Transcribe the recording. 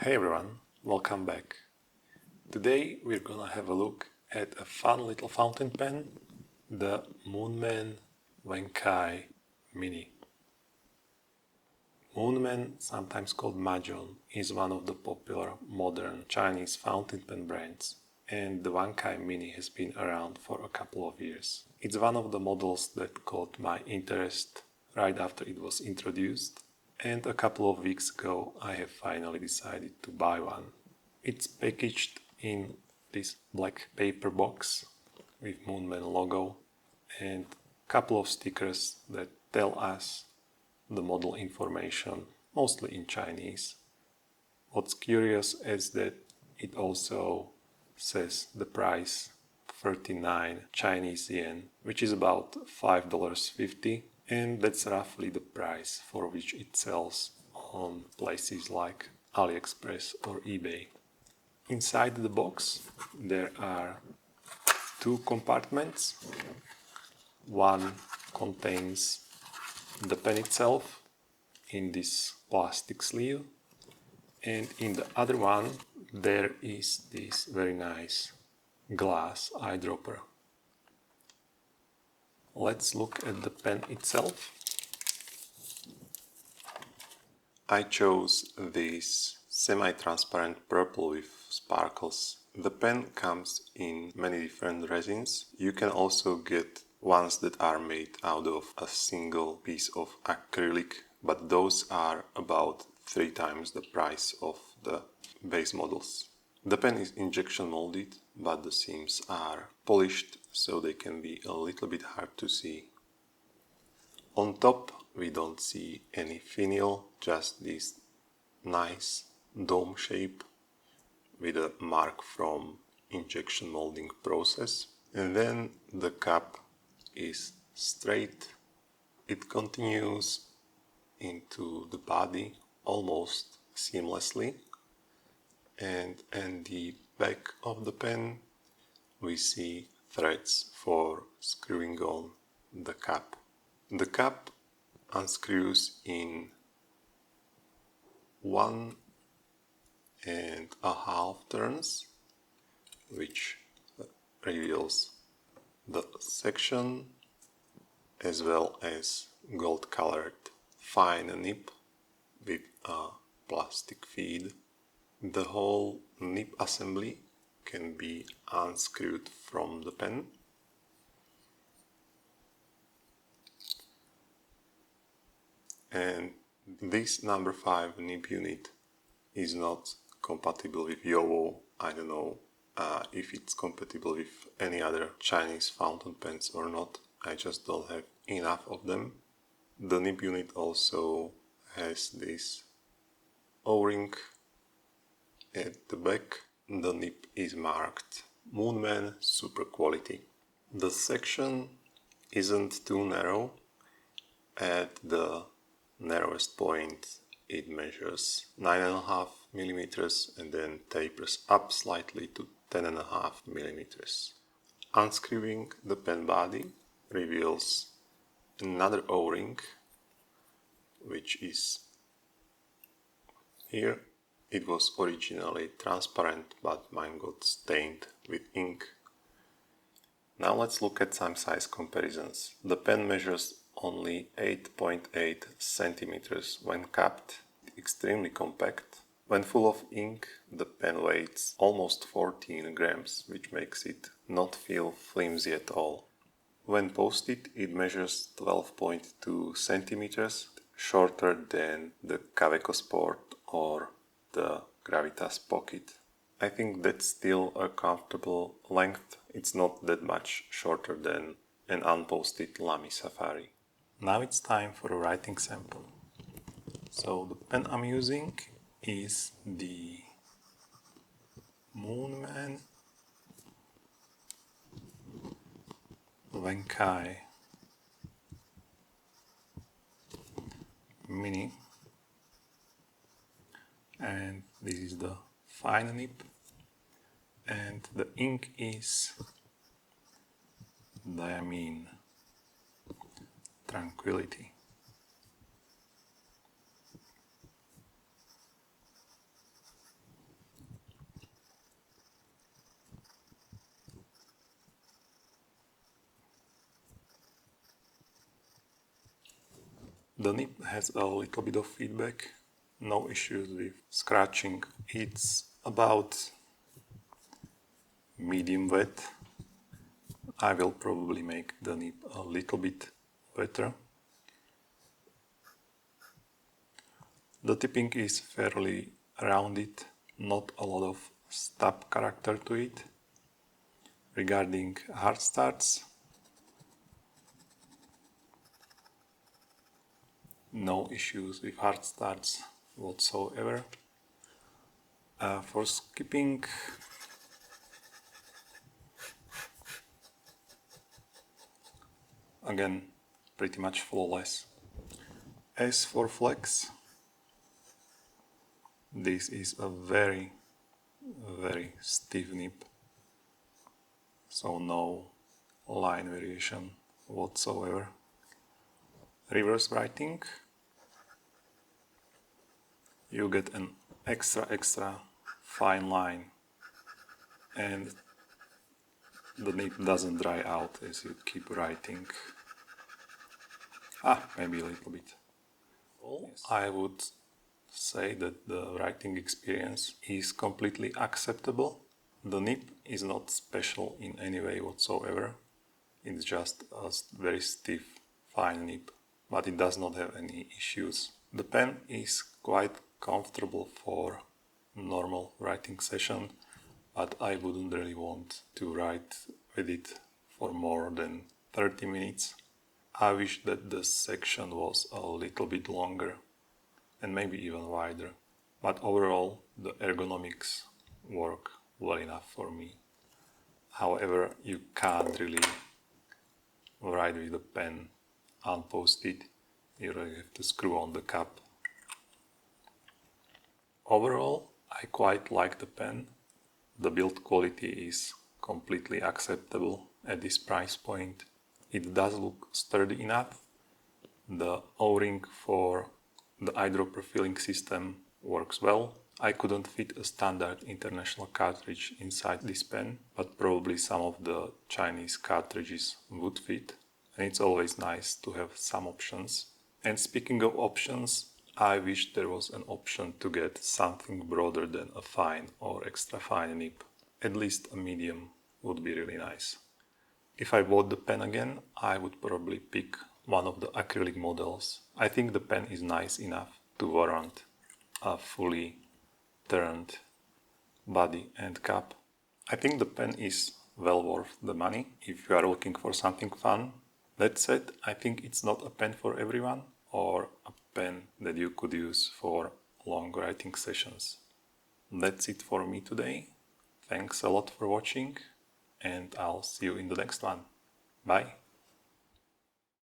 Hey everyone, welcome back. Today we're gonna have a look at a fun little fountain pen, the Moonman Wancai Mini. Moonman, sometimes called Majohn, is one of the popular modern Chinese fountain pen brands, and the Wancai Mini has been around for a couple of years. It's one of the models that caught my interest right after it was introduced, and a couple of weeks ago I have finally decided to buy one. It's packaged in this black paper box with Moonman logo and a couple of stickers that tell us the model information, mostly in Chinese. What's curious is that it also says the price, 39 Chinese yen, which is about $5.50, and that's roughly the price for which it sells on places like AliExpress or eBay. Inside the box there are two compartments. One contains the pen itself in this plastic sleeve, and in the other one there is this very nice glass eyedropper. Let's look at the pen itself. I chose this semi-transparent purple with sparkles. The pen comes in many different resins. You can also get ones that are made out of a single piece of acrylic, but those are about 3 times the price of the base models. The pen is injection molded, but the seams are polished, so they can be a little bit hard to see. On top we don't see any finial, just this nice dome shape with a mark from injection molding process. And then the cap is straight. It continues into the body almost seamlessly, and in the back of the pen we see threads for screwing on the cap. The cap unscrews in 1.5 turns, which reveals the section as well as gold colored fine nib with a plastic feed. The whole nib assembly can be unscrewed from the pen. And this number 5 nib unit is not compatible with Yowo. I don't know if it's compatible with any other Chinese fountain pens or not. I just don't have enough of them. The nib unit also has this O-ring at the back. The nib is marked Moonman Super Quality. The section isn't too narrow. At the narrowest point it measures 9.5 millimeters and then tapers up slightly to 10.5 millimeters. Unscrewing the pen body reveals another O-ring, which is here. It was originally transparent, but mine got stained with ink. Now let's look at some size comparisons. The pen measures only 8.8 centimeters when capped, extremely compact. When full of ink, the pen weighs almost 14 grams, which makes it not feel flimsy at all. When posted, it measures 12.2 centimeters, shorter than the Kaweco Sport or the Gravitas Pocket. I think that's still a comfortable length. It's not that much shorter than an unposted Lamy Safari. Now it's time for a writing sample. So the pen I'm using is the Moonman Wancai Mini, and this is the fine nib, and the ink is Diamine Tranquility. The nib has a little bit of feedback, no issues with scratching. It's about medium wet. I will probably make the nib a little bit wetter. The tipping is fairly rounded, not a lot of stub character to it. Regarding hard starts, no issues with hard starts whatsoever. For skipping, again, pretty much flawless. As for flex, this is a very stiff nib, so no line variation whatsoever. Reverse writing, you get an extra fine line, and the nib doesn't dry out as you keep writing. Maybe a little bit. Yes. I would say that the writing experience is completely acceptable. The nib is not special in any way whatsoever. It's just a very stiff, fine nib, but it does not have any issues. The pen is quite comfortable for normal writing session, but I wouldn't really want to write with it for more than 30 minutes. I wish that the section was a little bit longer and maybe even wider, but overall the ergonomics work well enough for me. However, you can't really write with the pen unposted. You really have to screw on the cap. Overall, I quite like the pen. The build quality is completely acceptable at this price point. It does look sturdy enough. The O-ring for the eyedropper filling system works well. I couldn't fit a standard international cartridge inside this pen, but probably some of the Chinese cartridges would fit. And it's always nice to have some options. And speaking of options, I wish there was an option to get something broader than a fine or extra fine nib. At least a medium would be really nice. If I bought the pen again, I would probably pick one of the acrylic models. I think the pen is nice enough to warrant a fully turned body and cap. I think the pen is well worth the money if you are looking for something fun. That said, I think it's not a pen for everyone, or a pen that you could use for long writing sessions. That's it for me today. Thanks a lot for watching, and I'll see you in the next one. Bye!